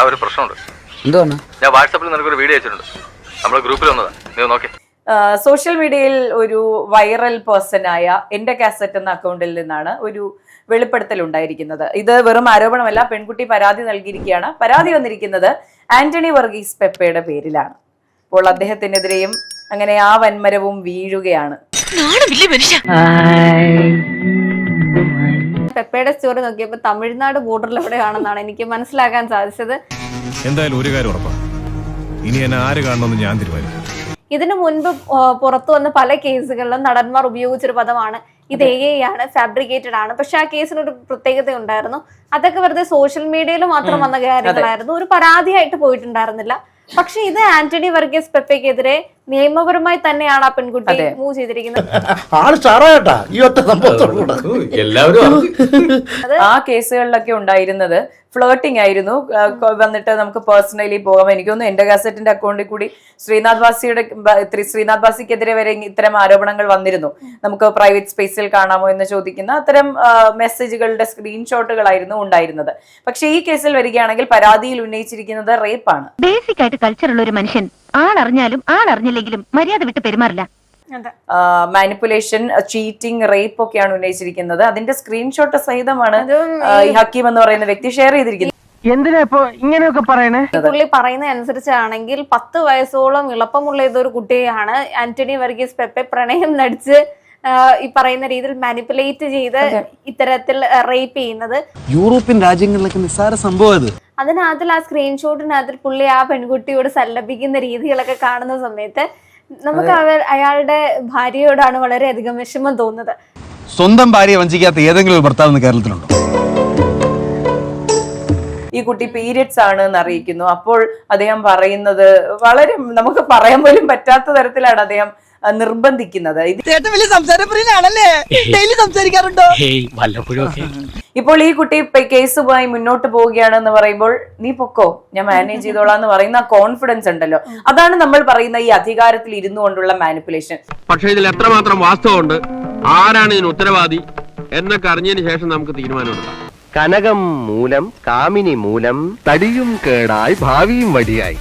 ഒരു പ്രശ്നമുണ്ട്. എന്താണ്? ഞാൻ വാട്സാപ്പിൽ നിനക്കൊരു വീഡിയോ അയച്ചിട്ടുണ്ട്. നമ്മുടെ ഗ്രൂപ്പിൽ വന്നതാ, നീ നോക്കേ. സോഷ്യൽ മീഡിയയിൽ ഒരു വൈറൽ പേഴ്സണായ എന്റെ കാസറ്റ് എന്ന അക്കൗണ്ടിൽ നിന്നാണ് ഒരു വെളിപ്പെടുത്തൽ ഉണ്ടായിരിക്കുന്നത്. ഇത് വെറും ആരോപണമല്ല, പെൺകുട്ടി പരാതി നൽകിയിരിക്കുകയാണ്. പരാതി വന്നിരിക്കുന്നത് ആന്റണി വർഗീസ് പെപ്പയുടെ പേരിലാണ്. അപ്പോൾ അദ്ദേഹത്തിനെതിരെയും അങ്ങനെ ആ വൻമരവും വീഴുകയാണ്. പെപ്പയുടെ സ്റ്റോറി നോക്കിയപ്പോ തമിഴ്നാട് ബോർഡറിൽ എവിടെയാണെന്നാണ് എനിക്ക് മനസ്സിലാക്കാൻ സാധിച്ചത്. എന്തായാലും ഒരു കാര്യം ഉറപ്പാണ്, ഇനി എന്നെ ആര് കാണണമെന്ന് ഞാൻ തീരുമാനിക്കും. ഇതിനു മുൻപ് പുറത്തു വന്ന പല കേസുകളിലും നടന്മാർ ഉപയോഗിച്ചൊരു പദമാണ് ഇത് AI ആണ്, ഫാബ്രിക്കേറ്റഡ് ആണ്. പക്ഷെ ആ കേസിനൊരു പ്രത്യേകത ഉണ്ടായിരുന്നു. അതൊക്കെ വെറുതെ സോഷ്യൽ മീഡിയയിൽ മാത്രം വന്ന കാര്യങ്ങളായിരുന്നു, ഒരു പരാതിയായിട്ട് പോയിട്ടുണ്ടായിരുന്നില്ല. പക്ഷെ ഇത് ആന്റണി വർഗീസ് പെപ്പയ്ക്കെതിരെ നിയമപരമായി തന്നെയാണ് ആ പെൺകുട്ടി മൂവ് ചെയ്തിരിക്കുന്നത്. ആ കേസുകളിലൊക്കെ ഉണ്ടായിരുന്നത് ഫ്ലേട്ടിംഗ് ആയിരുന്നു. വന്നിട്ട് നമുക്ക് പേഴ്സണലി പോകാം. എനിക്കൊന്നും എന്റെ കാസറ്റിന്റെ അക്കൗണ്ടിൽ കൂടി ശ്രീനാഥ് ബാസിക്കെതിരെ വരെ ഇത്തരം ആരോപണങ്ങൾ വന്നിരുന്നു. നമുക്ക് പ്രൈവറ്റ് സ്പേസിൽ കാണാമോ എന്ന് ചോദിക്കുന്ന അത്തരം മെസ്സേജുകളുടെ സ്ക്രീൻഷോട്ടുകളായിരുന്നു ഉണ്ടായിരുന്നത്. പക്ഷെ ഈ കേസിൽ വരികയാണെങ്കിൽ പരാതിയിൽ ഉന്നയിച്ചിരിക്കുന്നത് റേപ്പാണ്. ബേസിക് ആയിട്ട് കൾച്ചറുള്ള ഒരു മനുഷ്യൻ ആളറിഞ്ഞാലും ആളറിഞ്ഞില്ലെങ്കിലും മര്യാദ വിട്ട് പെരുമാറില്ല. മാനിപ്പുലേഷൻ, ചീറ്റിംഗ്, റേപ്പ് ഒക്കെയാണ് ഉന്നയിച്ചിരിക്കുന്നത്. അതിന്റെ സ്ക്രീൻഷോട്ട് സഹിതമാണ് ഈ ഹക്കീം എന്ന് പറയുന്ന വ്യക്തി ഷെയർ ചെയ്തിരിക്കുന്നത്. എന്തിനാ ഇപ്പൊ ഇങ്ങനെയൊക്കെ പറയണേ? പുള്ളി പറയുന്ന അനുസരിച്ചാണെങ്കിൽ 10 വയസ്സോളം ഇളപ്പമുള്ള ഇതൊരു കുട്ടിയാണ് ആന്റണി വർഗീസ് പെപ്പെ പ്രണയം നടിച്ച് ഈ പറയുന്ന രീതിയിൽ മാനിപ്പുലേറ്റ് ചെയ്ത് ഇത്തരത്തിൽ റേപ്പ് ചെയ്യുന്നത്. യൂറോപ്യൻ രാജ്യങ്ങളിലൊക്കെ നിസ്സാര സംഭവം. അതിനകത്തിൽ ആ സ്ക്രീൻഷോട്ടിനകത്തിൽ പുള്ളി ആ പെൺകുട്ടിയോട് സല്ലപിക്കുന്ന രീതികളൊക്കെ കാണുന്ന സമയത്ത് നമുക്ക് അയാളുടെ ഭാര്യയോടാണ് വളരെയധികം വിഷമം തോന്നുന്നത്. സ്വന്തം ഭാര്യയെ വഞ്ചിക്കാത്ത ഏതെങ്കിലും ഒരു ഭർത്താവ് കേരളത്തിലുണ്ടോ? ഈ കുട്ടി പീരിയഡ്സ് ആണ് എന്ന് അറിയിക്കുന്നു. അപ്പോൾ അദ്ദേഹം പറയുന്നത് വളരെ നമുക്ക് പറയാൻ പോലും പറ്റാത്ത തരത്തിലാണ് അദ്ദേഹം നിർബന്ധിക്കുന്നത്. ഇപ്പോൾ ഈ കുട്ടി കേസുമായി മുന്നോട്ട് പോവുകയാണെന്ന് പറയുമ്പോൾ നീ പൊക്കോ, ഞാൻ മാനേജ് ചെയ്തോളാം എന്ന് പറയുന്ന കോൺഫിഡൻസ് ഉണ്ടല്ലോ, അതാണ് നമ്മൾ പറയുന്ന ഈ അധികാരത്തിൽ ഇരുന്നു കൊണ്ടുള്ള മാനിപ്പുലേഷൻ. പക്ഷെ ഇതിൽ എത്രമാത്രം വാസ്തവമുണ്ട്, ആരാണ് ഇതിന് ഉത്തരവാദി എന്നൊക്കെ അറിഞ്ഞതിന് ശേഷം നമുക്ക് തീരുമാനമെടുക്കാം. കനകം മൂലം കാമിനി മൂലം തടിയും കേടായി ഭാവിയും വടിയായി